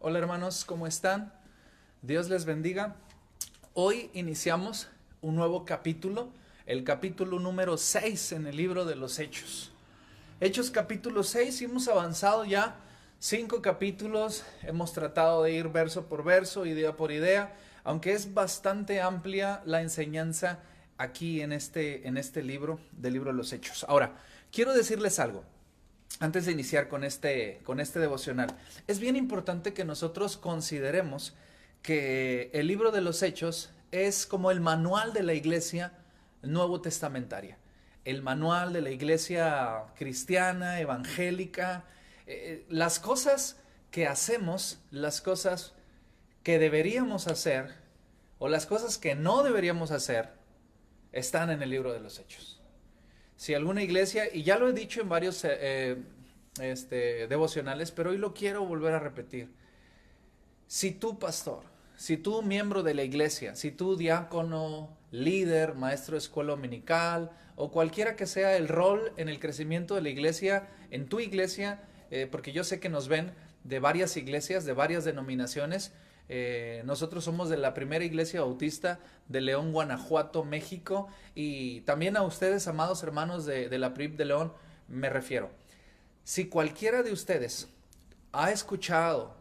Hola hermanos, ¿cómo están? Dios les bendiga. Hoy iniciamos un nuevo capítulo, el capítulo número 6 en el libro de los Hechos. Hechos capítulo 6, y hemos avanzado ya 5 capítulos, hemos tratado de ir verso por verso, idea por idea, aunque es bastante amplia la enseñanza aquí en este libro, del libro de los Hechos. Ahora, quiero decirles algo. Antes de iniciar con este devocional, es bien importante que nosotros consideremos que el libro de los Hechos es como el manual de la iglesia nuevo testamentaria, el manual de la iglesia cristiana, evangélica, las cosas que hacemos, las cosas que deberíamos hacer o las cosas que no deberíamos hacer, están en el libro de los Hechos. Si alguna iglesia, y ya lo he dicho en varios devocionales, pero hoy lo quiero volver a repetir. Si tú, pastor, si tú, miembro de la iglesia, si tú, diácono, líder, maestro de escuela dominical, o cualquiera que sea el rol en el crecimiento de la iglesia, en tu iglesia, porque yo sé que nos ven de varias iglesias, de varias denominaciones. Nosotros somos de la primera iglesia bautista de León, Guanajuato, México, y también a ustedes, amados hermanos de la PRIP de León, me refiero. Si cualquiera de ustedes ha escuchado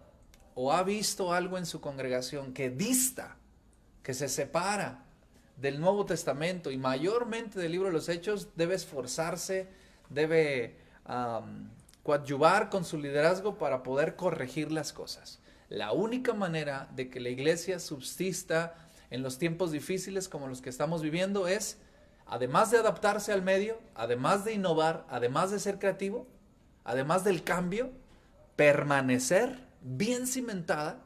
o ha visto algo en su congregación que dista, que se separa del Nuevo Testamento y mayormente del libro de los Hechos, debe esforzarse, debe coadyuvar con su liderazgo para poder corregir las cosas. La única manera de que la iglesia subsista en los tiempos difíciles como los que estamos viviendo es, además de adaptarse al medio, además de innovar, además de ser creativo, además del cambio, permanecer bien cimentada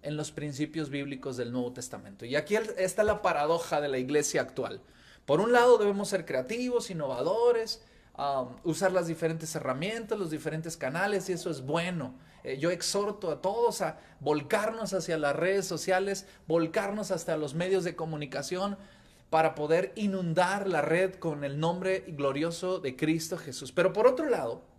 en los principios bíblicos del Nuevo Testamento. Y aquí está la paradoja de la iglesia actual. Por un lado debemos ser creativos, innovadores, usar las diferentes herramientas, los diferentes canales, y eso es bueno. Yo exhorto a todos a volcarnos hacia las redes sociales, volcarnos hasta los medios de comunicación para poder inundar la red con el nombre glorioso de Cristo Jesús. Pero por otro lado,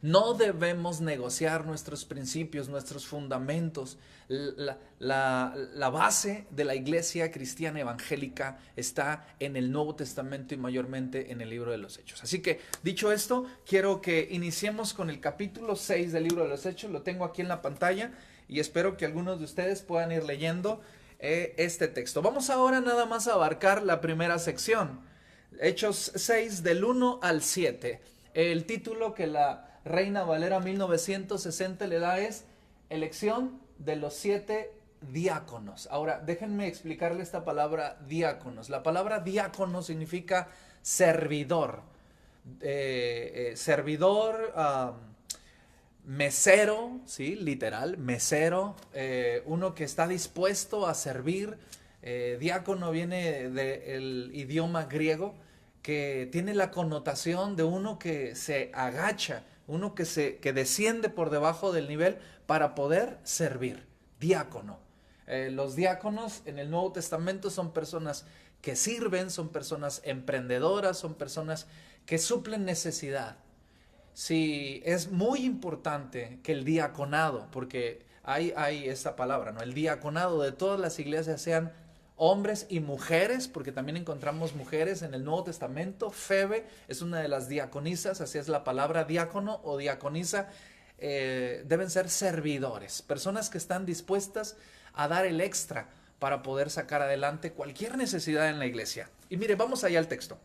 no debemos negociar nuestros principios, nuestros fundamentos. La base de la iglesia cristiana evangélica está en el Nuevo Testamento y mayormente en el libro de los Hechos. Así que, dicho esto, quiero que iniciemos con el capítulo 6 del libro de los Hechos. Lo tengo aquí en la pantalla y espero que algunos de ustedes puedan ir leyendo este texto. Vamos ahora nada más a abarcar la primera sección. Hechos 6 del 1 al 7. El título que la Reina Valera 1960 le da es Elección de los 7 diáconos. Ahora, déjenme explicarle esta palabra diáconos. La palabra diácono significa servidor. Mesero, ¿sí? Literal, mesero. Uno que está dispuesto a servir. Diácono viene del idioma griego, que tiene la connotación de uno que se agacha, uno que desciende por debajo del nivel para poder servir. Diácono. Los diáconos en el Nuevo Testamento son personas que sirven, son personas emprendedoras, son personas que suplen necesidad. Sí, es muy importante que el diaconado, porque hay esta palabra, ¿no? El diaconado de todas las iglesias sean hombres y mujeres, porque también encontramos mujeres en el Nuevo Testamento. Febe es una de las diaconisas, así es la palabra diácono o diaconisa. Deben ser servidores, personas que están dispuestas a dar el extra para poder sacar adelante cualquier necesidad en la iglesia. Y mire, vamos allá al texto.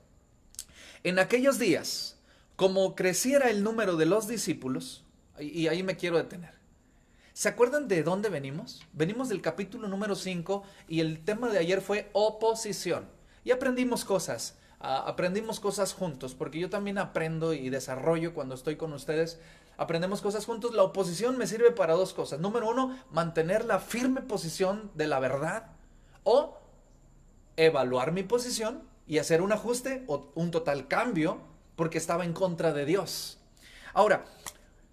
En aquellos días, como creciera el número de los discípulos, y ahí me quiero detener. ¿Se acuerdan de dónde venimos? Venimos del capítulo número 5 y el tema de ayer fue oposición. Y aprendimos cosas juntos, porque yo también aprendo y desarrollo cuando estoy con ustedes. Aprendemos cosas juntos. La oposición me sirve para dos cosas. Número 1, mantener la firme posición de la verdad, o evaluar mi posición y hacer un ajuste o un total cambio porque estaba en contra de Dios. Ahora,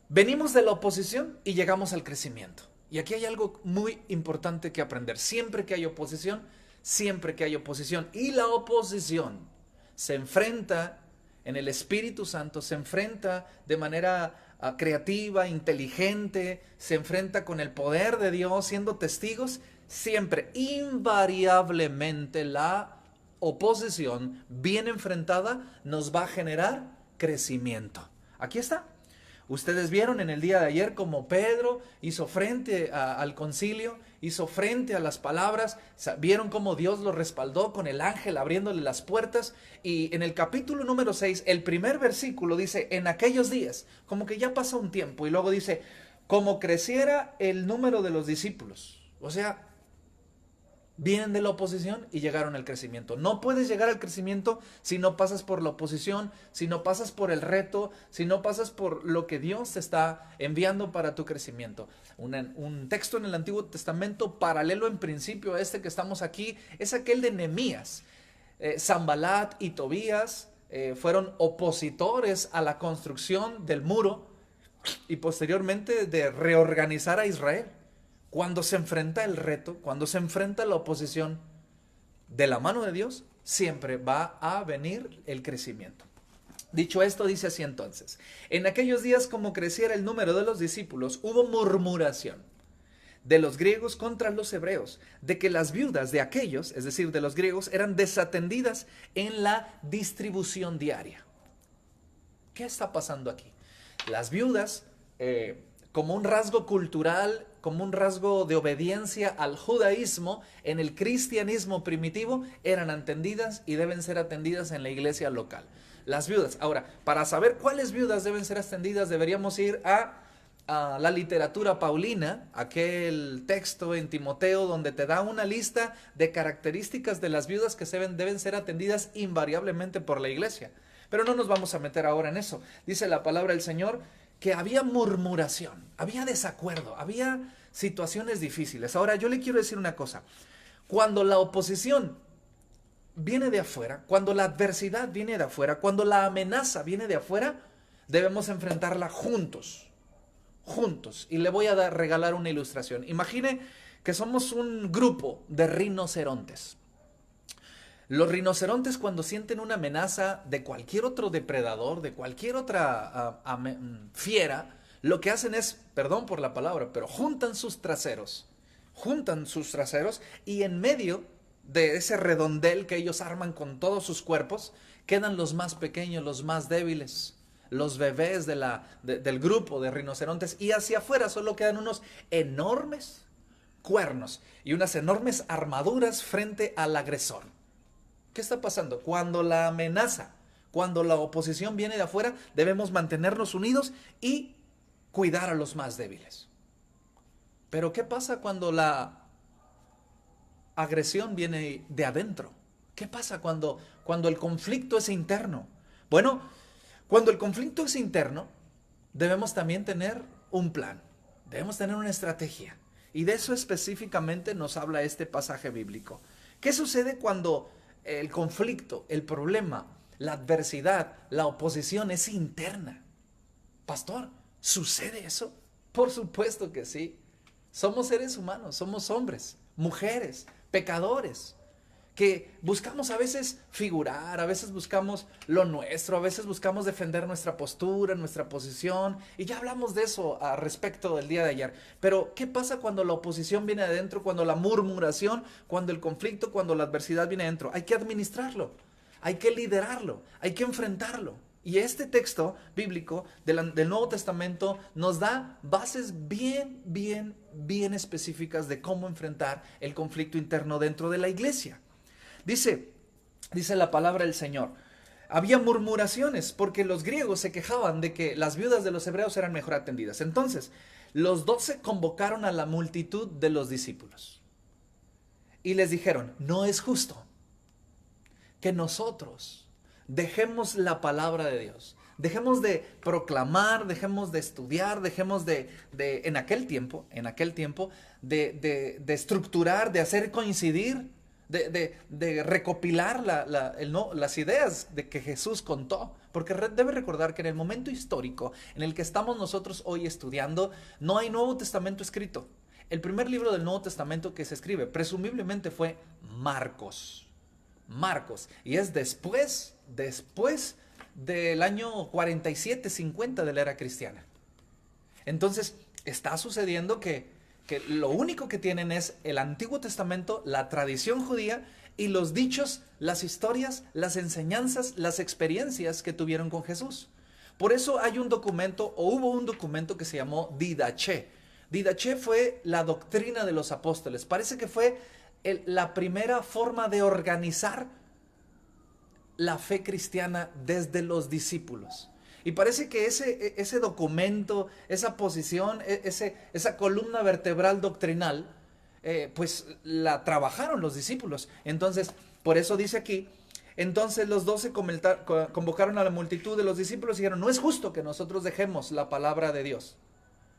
venimos de la oposición y llegamos al crecimiento. Y aquí hay algo muy importante que aprender. Siempre que hay oposición, y la oposición se enfrenta en el Espíritu Santo, se enfrenta de manera creativa, inteligente, se enfrenta con el poder de Dios, siendo testigos, siempre, invariablemente, la oposición bien enfrentada nos va a generar crecimiento. Aquí está. Ustedes vieron en el día de ayer cómo Pedro hizo frente al concilio, hizo frente a las palabras, vieron cómo Dios lo respaldó con el ángel abriéndole las puertas, y en el capítulo número 6, el primer versículo dice, en aquellos días, como que ya pasa un tiempo, y luego dice, como creciera el número de los discípulos. O sea, vienen de la oposición y llegaron al crecimiento. No puedes llegar al crecimiento si no pasas por la oposición, si no pasas por el reto, si no pasas por lo que Dios te está enviando para tu crecimiento. Un texto en el Antiguo Testamento paralelo en principio a este que estamos aquí es aquel de Nehemías. Sanbalat y Tobías fueron opositores a la construcción del muro y posteriormente de reorganizar a Israel. Cuando se enfrenta el reto, cuando se enfrenta la oposición de la mano de Dios, siempre va a venir el crecimiento. Dicho esto, dice así entonces, en aquellos días como creciera el número de los discípulos, hubo murmuración de los griegos contra los hebreos, de que las viudas de aquellos, es decir, de los griegos, eran desatendidas en la distribución diaria. ¿Qué está pasando aquí? Las viudas, como un rasgo cultural, como un rasgo de obediencia al judaísmo, en el cristianismo primitivo, eran atendidas y deben ser atendidas en la iglesia local. Las viudas. Ahora, para saber cuáles viudas deben ser atendidas, deberíamos ir a la literatura paulina, aquel texto en Timoteo donde te da una lista de características de las viudas que deben ser atendidas invariablemente por la iglesia. Pero no nos vamos a meter ahora en eso. Dice la palabra del Señor que había murmuración, había desacuerdo, había situaciones difíciles. Ahora yo le quiero decir una cosa, cuando la oposición viene de afuera, cuando la adversidad viene de afuera, cuando la amenaza viene de afuera, debemos enfrentarla juntos, juntos. Y le voy a regalar una ilustración. Imagine que somos un grupo de rinocerontes. Los rinocerontes, cuando sienten una amenaza de cualquier otro depredador, de cualquier otra fiera, lo que hacen es, perdón por la palabra, pero juntan sus traseros y en medio de ese redondel que ellos arman con todos sus cuerpos, quedan los más pequeños, los más débiles, los bebés del grupo de rinocerontes, y hacia afuera solo quedan unos enormes cuernos y unas enormes armaduras frente al agresor. ¿Qué está pasando? Cuando la amenaza, cuando la oposición viene de afuera, debemos mantenernos unidos y cuidar a los más débiles. Pero ¿qué pasa cuando la agresión viene de adentro? ¿Qué pasa cuando el conflicto es interno? Bueno, cuando el conflicto es interno, debemos también tener un plan, debemos tener una estrategia. Y de eso específicamente nos habla este pasaje bíblico. ¿Qué sucede cuando el conflicto, el problema, la adversidad, la oposición es interna? Pastor, ¿sucede eso? Por supuesto que sí. Somos seres humanos, somos hombres, mujeres, pecadores, que buscamos a veces figurar, a veces buscamos lo nuestro, a veces buscamos defender nuestra postura, nuestra posición, y ya hablamos de eso a respecto del día de ayer. Pero ¿qué pasa cuando la oposición viene de adentro, cuando la murmuración, cuando el conflicto, cuando la adversidad viene adentro? Hay que administrarlo, hay que liderarlo, hay que enfrentarlo. Y este texto bíblico del Nuevo Testamento nos da bases bien específicas de cómo enfrentar el conflicto interno dentro de la iglesia. Dice la palabra del Señor, había murmuraciones porque los griegos se quejaban de que las viudas de los hebreos eran mejor atendidas. Entonces, los 12 convocaron a la multitud de los discípulos y les dijeron, no es justo que nosotros dejemos la palabra de Dios, dejemos de proclamar, dejemos de estudiar, dejemos en aquel tiempo, de estructurar, de hacer coincidir, de recopilar las ideas de que Jesús contó. Porque debe recordar que en el momento histórico en el que estamos nosotros hoy estudiando, no hay Nuevo Testamento escrito. El primer libro del Nuevo Testamento que se escribe presumiblemente fue Marcos, y es después del año 47-50 de la era cristiana. Entonces, está sucediendo que lo único que tienen es el Antiguo Testamento, la tradición judía y los dichos, las historias, las enseñanzas, las experiencias que tuvieron con Jesús. Por eso hay un documento, o hubo un documento que se llamó Didache. Didache fue la doctrina de los apóstoles. Parece que fue la primera forma de organizar la fe cristiana desde los discípulos. Y parece que ese documento, esa posición, esa columna vertebral doctrinal, pues la trabajaron los discípulos. Entonces, por eso dice aquí, entonces los 12 convocaron a la multitud de los discípulos y dijeron, no es justo que nosotros dejemos la palabra de Dios,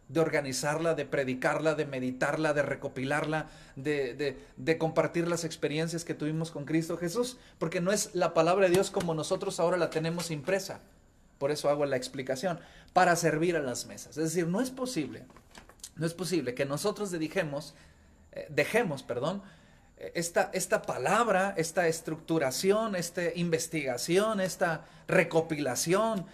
de organizarla, de predicarla, de meditarla, de recopilarla, de compartir las experiencias que tuvimos con Cristo Jesús, porque no es la palabra de Dios como nosotros ahora la tenemos impresa. Por eso hago la explicación, para servir a las mesas. Es decir, no es posible que nosotros dejemos, esta palabra, esta estructuración, esta investigación, esta recopilación,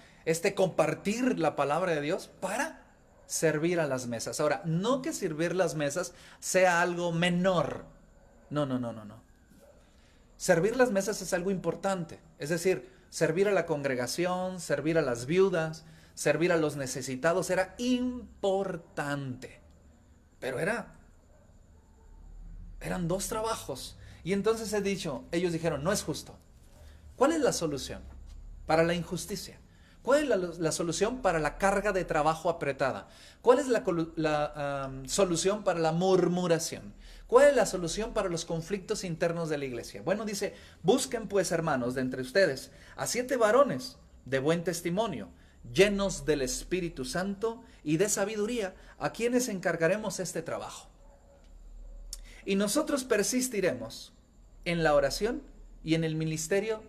compartir la palabra de Dios para servir a las mesas. Ahora, no que servir las mesas sea algo menor. No. Servir las mesas es algo importante. Es decir, servir a la congregación, servir a las viudas, servir a los necesitados era importante. Pero eran 2 trabajos. Y entonces ellos dijeron, no es justo. ¿Cuál es la solución para la injusticia? ¿Cuál es la solución para la carga de trabajo apretada? ¿Cuál es la solución para la murmuración? ¿Cuál es la solución para los conflictos internos de la iglesia? Bueno, dice, busquen pues, hermanos, de entre ustedes a 7 varones de buen testimonio, llenos del Espíritu Santo y de sabiduría, a quienes encargaremos este trabajo. Y nosotros persistiremos en la oración y en el ministerio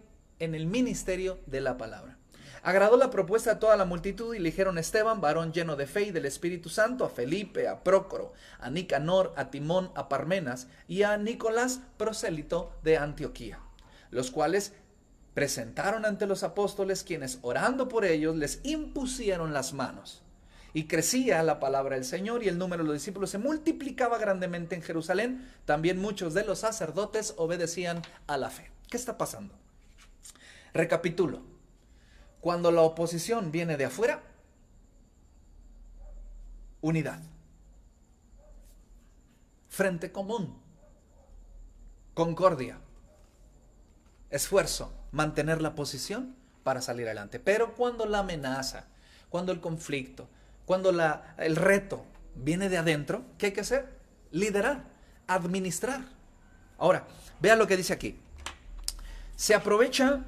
de la palabra. Agradó la propuesta a toda la multitud y le dijeron a Esteban, varón lleno de fe y del Espíritu Santo, a Felipe, a Prócoro, a Nicanor, a Timón, a Parmenas y a Nicolás, prosélito de Antioquía, los cuales presentaron ante los apóstoles, quienes orando por ellos les impusieron las manos. Y crecía la palabra del Señor y el número de los discípulos se multiplicaba grandemente en Jerusalén. También muchos de los sacerdotes obedecían a la fe. ¿Qué está pasando? Recapitulo. Cuando la oposición viene de afuera, unidad. Frente común. Concordia. Esfuerzo. Mantener la posición para salir adelante. Pero cuando la amenaza, cuando el conflicto, cuando el reto viene de adentro, ¿qué hay que hacer? Liderar, administrar. Ahora, vea lo que dice aquí. Se aprovecha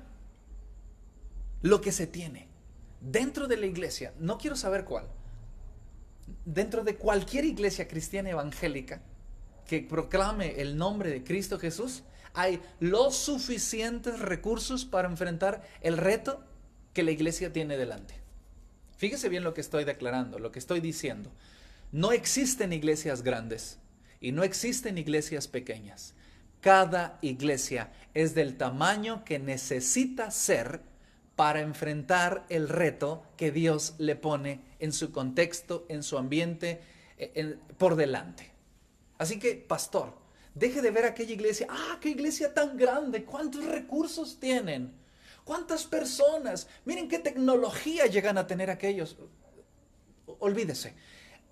lo que se tiene dentro de la iglesia, no quiero saber cuál, dentro de cualquier iglesia cristiana evangélica que proclame el nombre de Cristo Jesús, hay los suficientes recursos para enfrentar el reto que la iglesia tiene delante. Fíjese bien lo que estoy declarando, lo que estoy diciendo. No existen iglesias grandes y no existen iglesias pequeñas. Cada iglesia es del tamaño que necesita ser para enfrentar el reto que Dios le pone en su contexto, en su ambiente, por delante. Así que, pastor, deje de ver aquella iglesia. ¡Qué iglesia tan grande! ¿Cuántos recursos tienen? ¿Cuántas personas? Miren qué tecnología llegan a tener aquellos. Olvídese.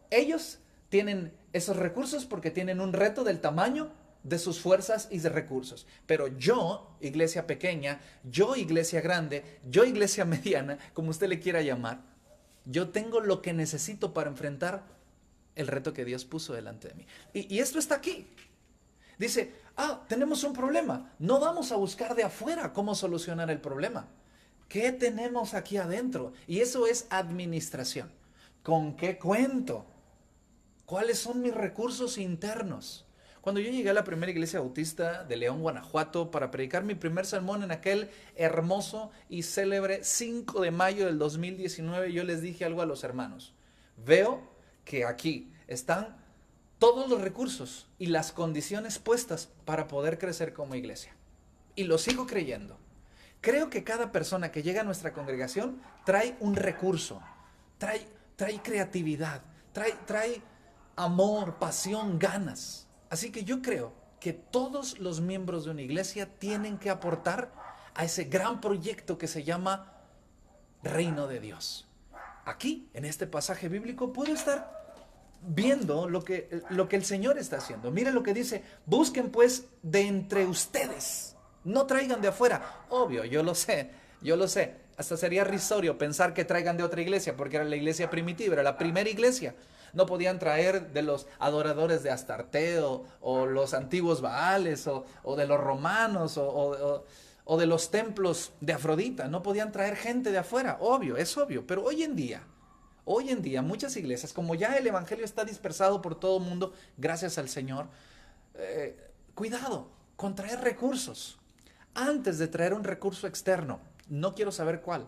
Ellos tienen esos recursos porque tienen un reto del tamaño de sus fuerzas y de recursos. Pero yo, iglesia pequeña, yo, iglesia grande, yo, iglesia mediana, como usted le quiera llamar, yo tengo lo que necesito para enfrentar el reto que Dios puso delante de mí. Y esto está aquí. Dice, tenemos un problema. No vamos a buscar de afuera cómo solucionar el problema. ¿Qué tenemos aquí adentro? Y eso es administración. ¿Con qué cuento? ¿Cuáles son mis recursos internos? Cuando yo llegué a la primera iglesia bautista de León, Guanajuato, para predicar mi primer sermón en aquel hermoso y célebre 5 de mayo del 2019, yo les dije algo a los hermanos. Veo que aquí están todos los recursos y las condiciones puestas para poder crecer como iglesia. Y lo sigo creyendo. Creo que cada persona que llega a nuestra congregación trae un recurso, trae creatividad, trae amor, pasión, ganas. Así que yo creo que todos los miembros de una iglesia tienen que aportar a ese gran proyecto que se llama Reino de Dios. Aquí, en este pasaje bíblico, puedo estar viendo lo que el Señor está haciendo. Miren lo que dice: busquen pues de entre ustedes, no traigan de afuera. Obvio, yo lo sé. Hasta sería risorio pensar que traigan de otra iglesia, porque era la iglesia primitiva, era la primera iglesia. No podían traer de los adoradores de Astarte o los antiguos Baales o de los romanos o de los templos de Afrodita. No podían traer gente de afuera, obvio, es obvio. Pero hoy en día muchas iglesias, como ya el evangelio está dispersado por todo el mundo, gracias al Señor, cuidado con traer recursos. Antes de traer un recurso externo, no quiero saber cuál.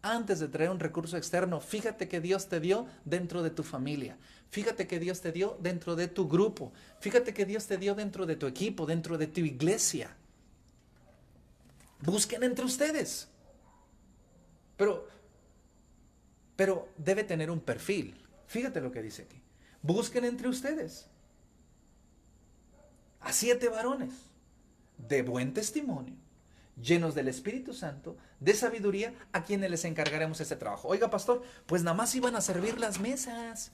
Antes de traer un recurso externo, fíjate que Dios te dio dentro de tu familia. Fíjate que Dios te dio dentro de tu grupo. Fíjate que Dios te dio dentro de tu equipo, dentro de tu iglesia. Busquen entre ustedes. Pero debe tener un perfil. Fíjate lo que dice aquí. Busquen entre ustedes a 7 varones de buen testimonio, llenos del Espíritu Santo, de sabiduría, a quienes les encargaremos ese trabajo. Oiga, pastor, pues nada más iban a servir las mesas.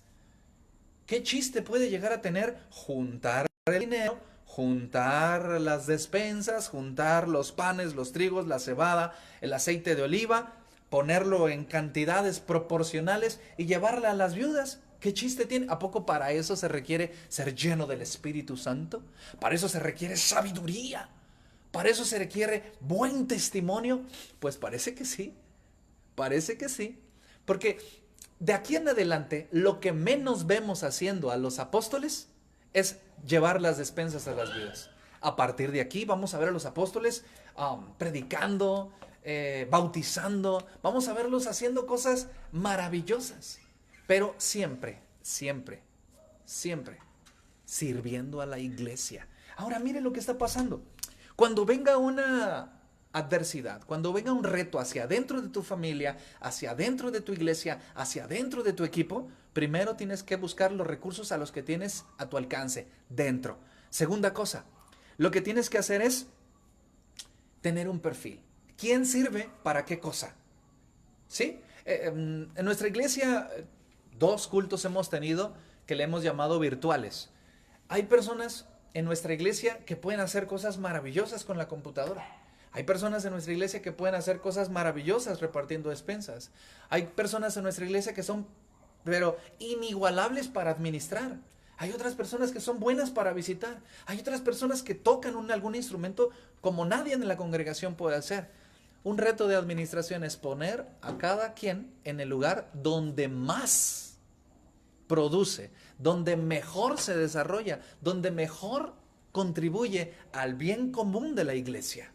¿Qué chiste puede llegar a tener juntar el dinero, juntar las despensas, juntar los panes, los trigos, la cebada, el aceite de oliva, ponerlo en cantidades proporcionales y llevarla a las viudas? ¿Qué chiste tiene? ¿A poco para eso se requiere ser lleno del Espíritu Santo? ¿Para eso se requiere sabiduría? ¿Para eso se requiere buen testimonio? Pues parece que sí, porque de aquí en adelante lo que menos vemos haciendo a los apóstoles es llevar las despensas a las viudas. A partir de aquí vamos a ver a los apóstoles predicando, bautizando, vamos a verlos haciendo cosas maravillosas, pero siempre sirviendo a la iglesia. Ahora mire lo que está pasando. Cuando venga una adversidad, cuando venga un reto hacia adentro de tu familia, hacia adentro de tu iglesia, hacia adentro de tu equipo, primero tienes que buscar los recursos a los que tienes a tu alcance, dentro. Segunda cosa, lo que tienes que hacer es tener un perfil. ¿Quién sirve para qué cosa? ¿Sí? En nuestra iglesia, 2 cultos hemos tenido que le hemos llamado virtuales. Hay personas en nuestra iglesia que pueden hacer cosas maravillosas con la computadora. Hay personas en nuestra iglesia que pueden hacer cosas maravillosas repartiendo despensas. Hay personas en nuestra iglesia que son, pero inigualables para administrar. Hay otras personas que son buenas para visitar. Hay otras personas que tocan algún instrumento como nadie en la congregación puede hacer. Un reto de administración es poner a cada quien en el lugar donde más produce, donde mejor se desarrolla, donde mejor contribuye al bien común de la iglesia.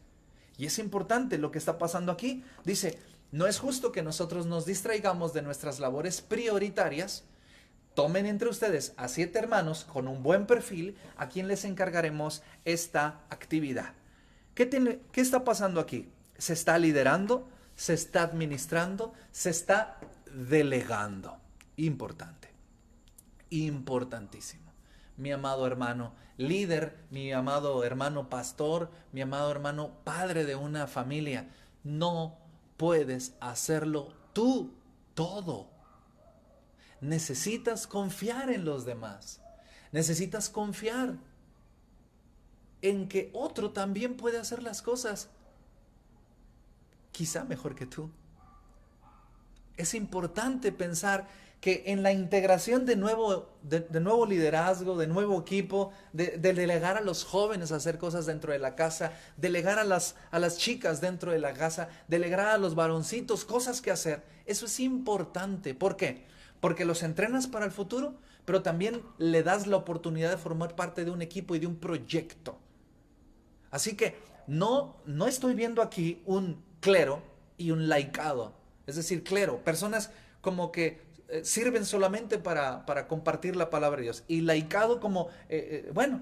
Y es importante lo que está pasando aquí. Dice, no es justo que nosotros nos distraigamos de nuestras labores prioritarias. Tomen entre ustedes a 7 hermanos con un buen perfil a quien les encargaremos esta actividad. ¿Qué está pasando aquí? Se está liderando, se está administrando, se está delegando. Importantísimo. Mi amado hermano líder, mi amado hermano pastor, mi amado hermano padre de una familia, no puedes hacerlo tú todo. Necesitas confiar en los demás. Necesitas confiar en que otro también puede hacer las cosas quizá mejor que tú. Es importante pensar que en la integración de nuevo liderazgo, de nuevo equipo, de delegar a los jóvenes a hacer cosas dentro de la casa, delegar a las chicas dentro de la casa, delegar a los varoncitos cosas que hacer, eso es importante. ¿Por qué? Porque los entrenas para el futuro, pero también le das la oportunidad de formar parte de un equipo y de un proyecto. Así que no estoy viendo aquí un clero y un laicado. Es decir, clero, personas como que sirven solamente para compartir la palabra de Dios. Y laicado como,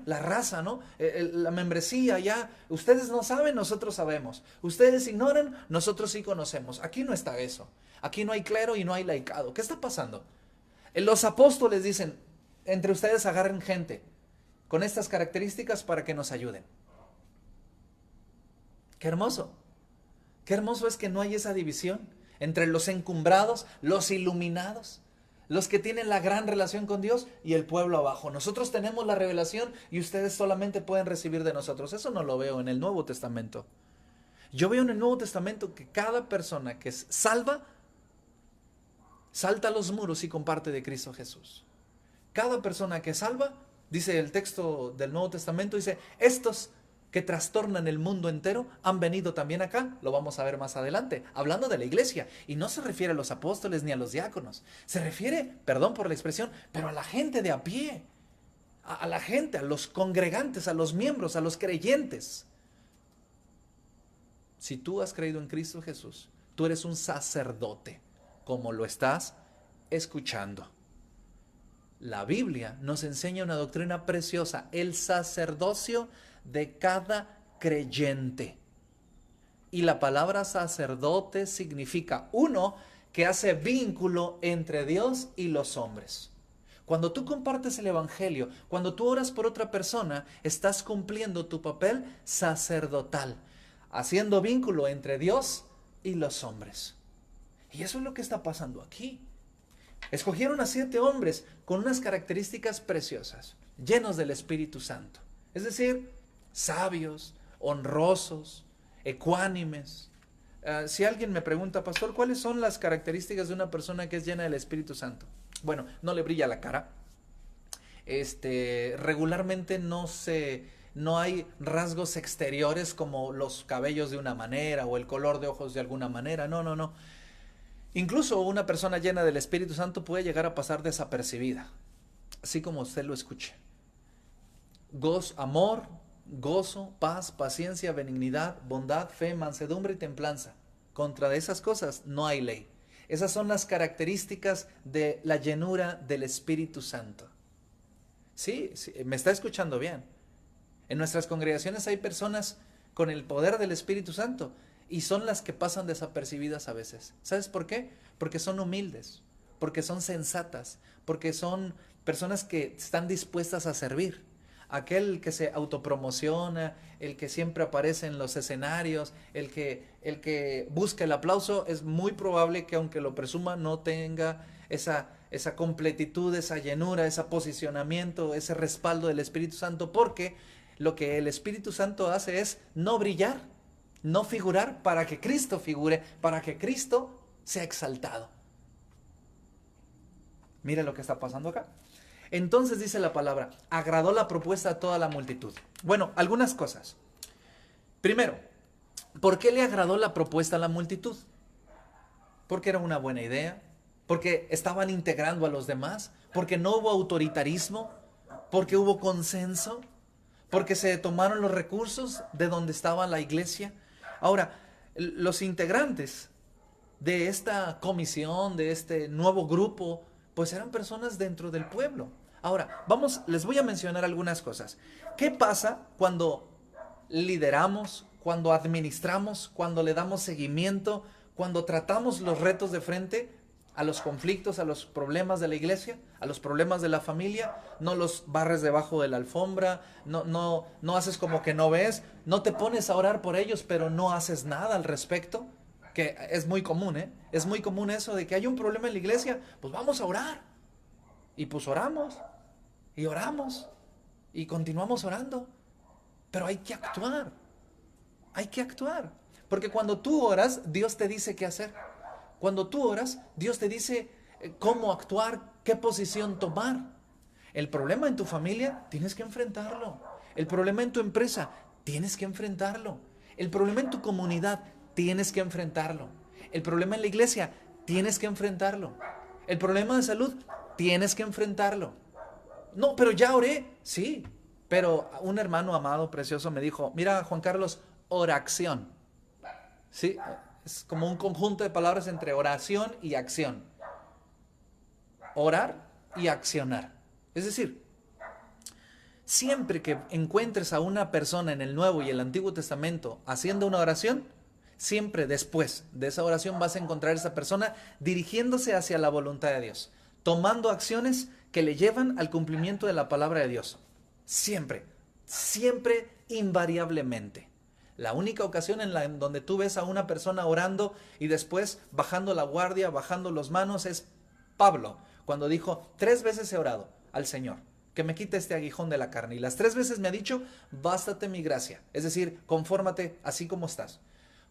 la raza, ¿no? La membresía, ya. Ustedes no saben, nosotros sabemos. Ustedes ignoran, nosotros sí conocemos. Aquí no está eso. Aquí no hay clero y no hay laicado. ¿Qué está pasando? Los apóstoles dicen, entre ustedes agarren gente con estas características para que nos ayuden. Qué hermoso. Qué hermoso es que no hay esa división entre los encumbrados, los iluminados, los que tienen la gran relación con Dios y el pueblo abajo. Nosotros tenemos la revelación y ustedes solamente pueden recibir de nosotros. Eso no lo veo en el Nuevo Testamento. Yo veo en el Nuevo Testamento que cada persona que es salva, salta los muros y comparte de Cristo Jesús. Cada persona que salva, dice el texto del Nuevo Testamento, dice, estos que trastornan el mundo entero han venido también acá. Lo vamos a ver más adelante, hablando de la iglesia. Y no se refiere a los apóstoles ni a los diáconos. Se refiere, perdón por la expresión, pero a la gente de a pie. A la gente, a los congregantes, a los miembros, a los creyentes. Si tú has creído en Cristo Jesús, tú eres un sacerdote, como lo estás escuchando. La Biblia nos enseña una doctrina preciosa, el sacerdocio de cada creyente. Y la palabra sacerdote significa uno que hace vínculo entre Dios y los hombres. Cuando tú compartes el evangelio, cuando tú oras por otra persona, estás cumpliendo tu papel sacerdotal, haciendo vínculo entre Dios y los hombres. Y eso es lo que está pasando aquí. Escogieron a 7 hombres con unas características preciosas, llenos del Espíritu Santo. Es decir, sabios, honrosos, ecuánimes. Si alguien me pregunta, pastor, ¿cuáles son las características de una persona que es llena del Espíritu Santo? Bueno, no le brilla la cara. Regularmente no hay rasgos exteriores como los cabellos de una manera o el color de ojos de alguna manera. No. Incluso una persona llena del Espíritu Santo puede llegar a pasar desapercibida, así como usted lo escuche. Amor, gozo, paz, paciencia, benignidad, bondad, fe, mansedumbre y templanza. Contra esas cosas no hay ley. Esas son las características de la llenura del Espíritu Santo. Sí, me está escuchando bien. En nuestras congregaciones hay personas con el poder del Espíritu Santo y son las que pasan desapercibidas a veces. ¿Sabes por qué? Porque son humildes, porque son sensatas, porque son personas que están dispuestas a servir. Aquel que se autopromociona, el que siempre aparece en los escenarios, el que busca el aplauso, es muy probable que aunque lo presuma no tenga esa completitud, esa llenura, ese posicionamiento, ese respaldo del Espíritu Santo, porque lo que el Espíritu Santo hace es no brillar, no figurar para que Cristo figure, para que Cristo sea exaltado. Mira lo que está pasando acá. Entonces dice la palabra, agradó la propuesta a toda la multitud. Bueno, algunas cosas. Primero, ¿por qué le agradó la propuesta a la multitud? Porque era una buena idea, porque estaban integrando a los demás, porque no hubo autoritarismo, porque hubo consenso, porque se tomaron los recursos de donde estaba la iglesia. Ahora, los integrantes de esta comisión, de este nuevo grupo, pues eran personas dentro del pueblo. Ahora, les voy a mencionar algunas cosas. ¿Qué pasa cuando lideramos, cuando administramos, cuando le damos seguimiento, cuando tratamos los retos de frente, a los conflictos, a los problemas de la iglesia, a los problemas de la familia? No los barres debajo de la alfombra, no haces como que no ves, no te pones a orar por ellos, pero no haces nada al respecto, que es muy común, es muy común eso de que hay un problema en la iglesia, pues vamos a orar. Y pues oramos, y continuamos orando, pero hay que actuar, porque cuando tú oras, Dios te dice qué hacer. Cuando tú oras, Dios te dice cómo actuar, qué posición tomar. El problema en tu familia, tienes que enfrentarlo. El problema en tu empresa, tienes que enfrentarlo. El problema en tu comunidad, tienes que enfrentarlo. El problema en la iglesia, tienes que enfrentarlo. El problema de salud, tienes que enfrentarlo. No, pero ya oré. Sí, pero un hermano amado, precioso, me dijo, mira, Juan Carlos, oración. Sí, es como un conjunto de palabras entre oración y acción. Orar y accionar. Es decir, siempre que encuentres a una persona en el Nuevo y el Antiguo Testamento haciendo una oración, siempre después de esa oración vas a encontrar a esa persona dirigiéndose hacia la voluntad de Dios, tomando acciones que le llevan al cumplimiento de la palabra de Dios. Siempre, siempre, invariablemente. La única ocasión en donde tú ves a una persona orando y después bajando la guardia, bajando las manos, es Pablo, cuando dijo: 3 veces he orado al Señor que me quite este aguijón de la carne, y las 3 veces me ha dicho: bástate mi gracia, es decir, confórmate así como estás,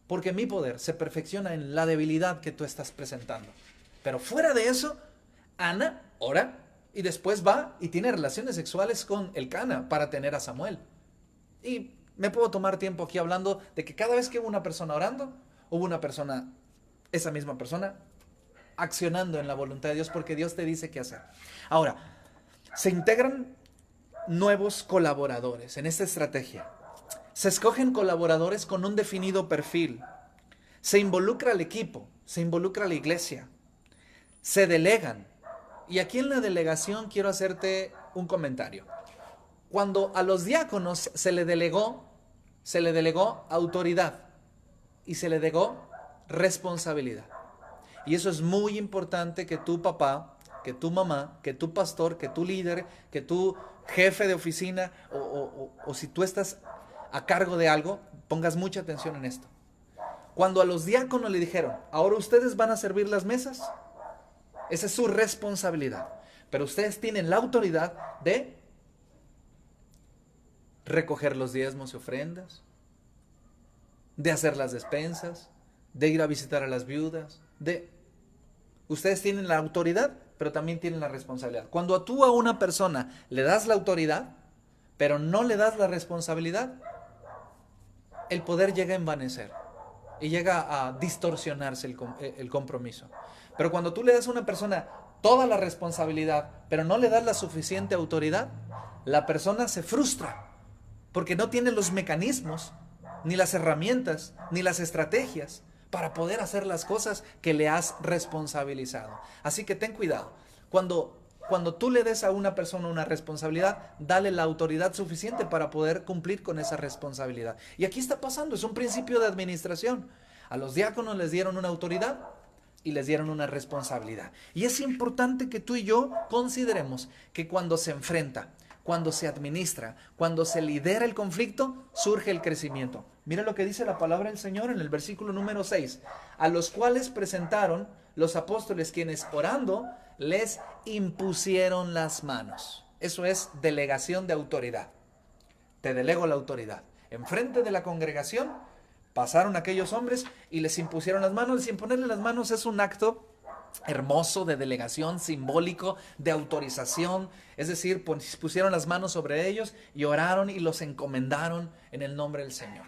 porque mi poder se perfecciona en la debilidad que tú estás presentando. Pero fuera de eso, Ana ora y después va y tiene relaciones sexuales con Elcana para tener a Samuel. Y me puedo tomar tiempo aquí hablando de que cada vez que hubo una persona orando, hubo una persona, esa misma persona, accionando en la voluntad de Dios, porque Dios te dice qué hacer. Ahora, se integran nuevos colaboradores en esta estrategia. Se escogen colaboradores con un definido perfil. Se involucra al equipo, se involucra a la iglesia. Se delegan. Y aquí en la delegación quiero hacerte un comentario. Cuando a los diáconos se le delegó autoridad y se le delegó responsabilidad. Y eso es muy importante, que tu papá, que tu mamá, que tu pastor, que tu líder, que tu jefe de oficina o si tú estás a cargo de algo, pongas mucha atención en esto. Cuando a los diáconos le dijeron: ahora ustedes van a servir las mesas, esa es su responsabilidad, pero ustedes tienen la autoridad de recoger los diezmos y ofrendas, de hacer las despensas, de ir a visitar a las viudas, ustedes tienen la autoridad, pero también tienen la responsabilidad. Cuando tú a una persona le das la autoridad, pero no le das la responsabilidad, el poder llega a envanecer y llega a distorsionarse el compromiso. Pero cuando tú le das a una persona toda la responsabilidad, pero no le das la suficiente autoridad, la persona se frustra, porque no tiene los mecanismos, ni las herramientas, ni las estrategias para poder hacer las cosas que le has responsabilizado. Así que ten cuidado. Cuando tú le des a una persona una responsabilidad, dale la autoridad suficiente para poder cumplir con esa responsabilidad. Y aquí está pasando, es un principio de administración. A los diáconos les dieron una autoridad y les dieron una responsabilidad. Y es importante que tú y yo consideremos que cuando se enfrenta, cuando se administra, cuando se lidera el conflicto, surge el crecimiento. Mira lo que dice la palabra del Señor en el versículo número 6. A los cuales presentaron los apóstoles, quienes orando les impusieron las manos. Eso es delegación de autoridad. Te delego la autoridad. Enfrente de la congregación pasaron aquellos hombres y les impusieron las manos. Y imponerle las manos es un acto hermoso de delegación, simbólico, de autorización. Es decir, pusieron las manos sobre ellos y oraron y los encomendaron en el nombre del Señor.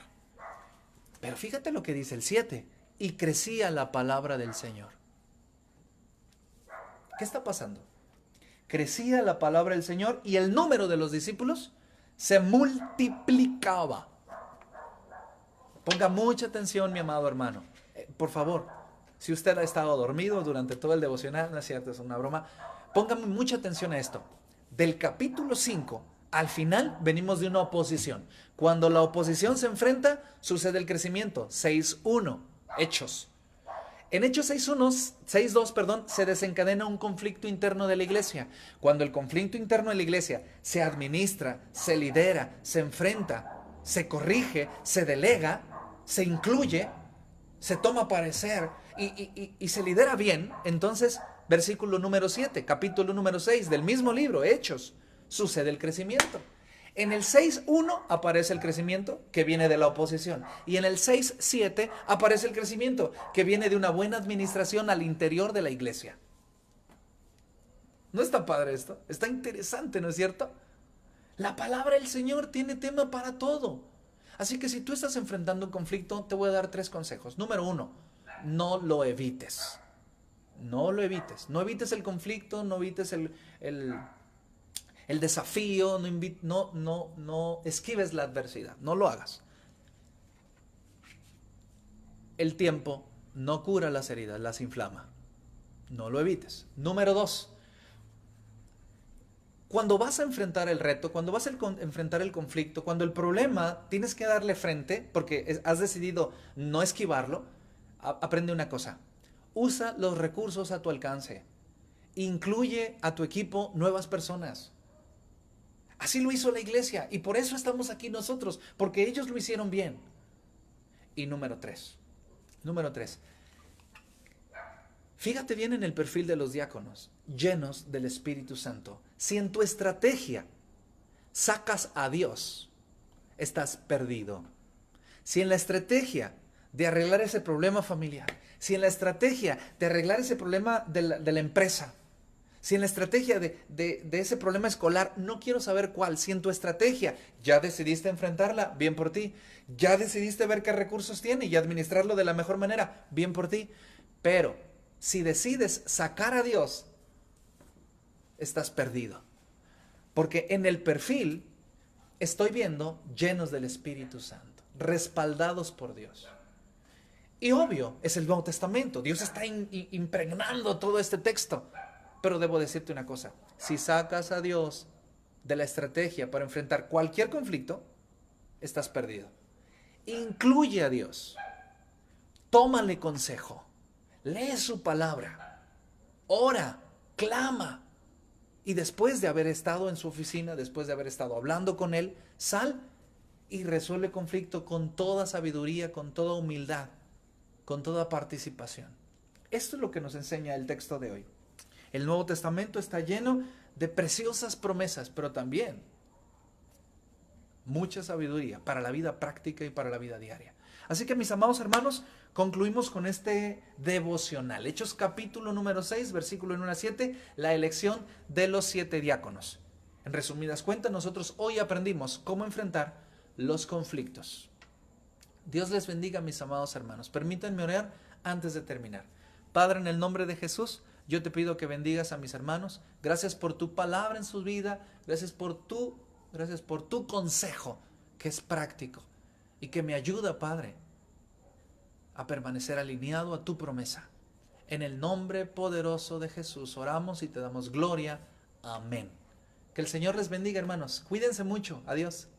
Pero fíjate lo que dice el 7. Y crecía la palabra del Señor. ¿Qué está pasando? Crecía la palabra del Señor y el número de los discípulos se multiplicaba. Ponga mucha atención, mi amado hermano. Por favor, si usted ha estado dormido durante todo el devocional, no es cierto, es una broma, ponga mucha atención a esto. Del capítulo 5 al final venimos de una oposición. Cuando la oposición se enfrenta, sucede el crecimiento. 6:1, Hechos. En Hechos 6:2, se desencadena un conflicto interno de la iglesia. Cuando el conflicto interno de la iglesia se administra, se lidera, se enfrenta, se corrige, se delega, se incluye, se toma parecer y se lidera bien, entonces, versículo número 7, capítulo número 6 del mismo libro, Hechos, sucede el crecimiento. En el 6:1 aparece el crecimiento que viene de la oposición. Y en el 6:7 aparece el crecimiento que viene de una buena administración al interior de la iglesia. ¿No está padre esto? Está interesante, ¿no es cierto? La palabra del Señor tiene tema para todo. Así que si tú estás enfrentando un conflicto, te voy a dar 3 consejos. Número 1, no lo evites. No lo evites. No evites el conflicto, no evites el desafío, no esquives la adversidad, no lo hagas. El tiempo no cura las heridas, las inflama. No lo evites. Número 2, cuando vas a enfrentar el reto, cuando vas a enfrentar el conflicto, cuando el problema tienes que darle frente, porque has decidido no esquivarlo, aprende una cosa: usa los recursos a tu alcance. Incluye a tu equipo nuevas personas. Así lo hizo la iglesia y por eso estamos aquí nosotros, porque ellos lo hicieron bien. Y número tres, fíjate bien en el perfil de los diáconos, llenos del Espíritu Santo. Si en tu estrategia sacas a Dios, estás perdido. Si en la estrategia de arreglar ese problema familiar, si en la estrategia de arreglar ese problema de la empresa, si en la estrategia de ese problema escolar, no quiero saber cuál, si en tu estrategia ya decidiste enfrentarla, bien por ti. Ya decidiste ver qué recursos tiene y administrarlo de la mejor manera, bien por ti. Pero si decides sacar a Dios, estás perdido. Porque en el perfil estoy viendo llenos del Espíritu Santo, respaldados por Dios. Y obvio, es el Nuevo Testamento. Dios está impregnando todo este texto. Pero debo decirte una cosa, si sacas a Dios de la estrategia para enfrentar cualquier conflicto, estás perdido. Incluye a Dios, tómale consejo, lee su palabra, ora, clama. Y después de haber estado en su oficina, después de haber estado hablando con Él, sal y resuelve conflicto con toda sabiduría, con toda humildad, con toda participación. Esto es lo que nos enseña el texto de hoy. El Nuevo Testamento está lleno de preciosas promesas, pero también mucha sabiduría para la vida práctica y para la vida diaria. Así que mis amados hermanos, concluimos con este devocional. Hechos capítulo número 6, versículo 1 a 7, la elección de los 7 diáconos. En resumidas cuentas, nosotros hoy aprendimos cómo enfrentar los conflictos. Dios les bendiga, mis amados hermanos. Permítanme orar antes de terminar. Padre, en el nombre de Jesús, yo te pido que bendigas a mis hermanos. Gracias por tu palabra en su vida. Gracias por tu consejo, que es práctico y que me ayuda, Padre, a permanecer alineado a tu promesa. En el nombre poderoso de Jesús oramos y te damos gloria. Amén. Que el Señor les bendiga, hermanos. Cuídense mucho. Adiós.